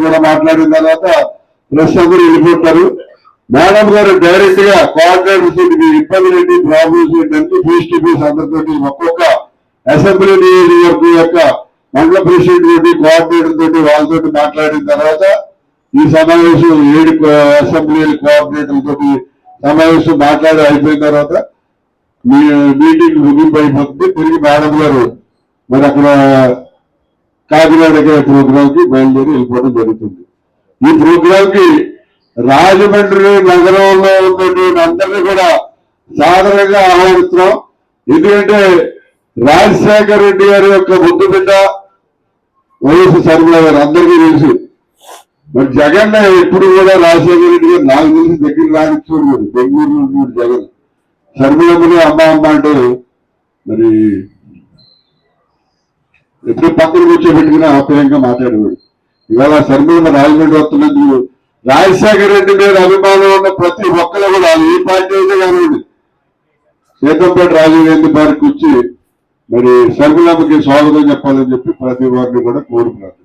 కూడా మాట్లాడిన తర్వాత ప్రెస్ అందరూ వెళ్ళిపోతారు. మేడం గారు డైరెక్ట్ గా కోఆర్డినేటర్స్ ఇబ్బంది ఏంటి, ప్రాబ్లమ్స్ ఏంటంటే ఫేస్ టు ఫేస్ అందరితో ఒక్కొక్క అసెంబ్లీ నియోజకవర్గం యొక్క మండల ప్రెసిడెంట్ తోటి కోఆర్డినేటర్ తోటి వాళ్ళతో మాట్లాడిన తర్వాత ఈ సమావేశం 7 అసెంబ్లీ కోఆర్డినేటర్ తోటి సమావేశం మాట్లాడి అయిపోయిన తర్వాత మీటింగ్ ముగింపు అయిపోతుంది. తిరిగి మేడం గారు మరి అక్కడ కాకినాడకి ప్రోగ్రామ్ కి బయలుదేరి వెళ్ళిపోవడం జరుగుతుంది. ఈ ప్రోగ్రామ్ కి రాజమండ్రి నగరంలో ఉన్నటువంటి అందరినీ కూడా సాధారణంగా ఆహ్వానిస్తున్నాం. ఎందుకంటే రాజశేఖర రెడ్డి గారి యొక్క ముద్దు బిడ్డ వైఎస్ శర్మిల గారు అందరికీ తెలుసు. మరి జగన్ ఎప్పుడు కూడా రాజశేఖర రెడ్డి గారు నాకు తెలిసి దగ్గర రానిచ్చాడు. బెంగళూరు నుండి జగన్ శర్మిలమ్మని అమ్మ అమ్మ అంటే మరి ఎప్పుడు పక్కన కూర్చోబెట్టుకుని ఆప్యాయంగా మాట్లాడేవాడు. ఇవాళ శర్మిలమ్మ రాజమండ్రి వస్తున్నందుకు రాజశేఖర రెడ్డి మీద అభిమానం ఉన్న ప్రతి ఒక్కరు కూడా ఏ పార్టీ అయితే కానివ్వండి సీతంపేట రాజీవ్ పార్క్ వచ్చి మరి శర్మిలమ్మకి స్వాగతం చెప్పాలని చెప్పి ప్రతి వారిని కూడా కోరుకున్నారు.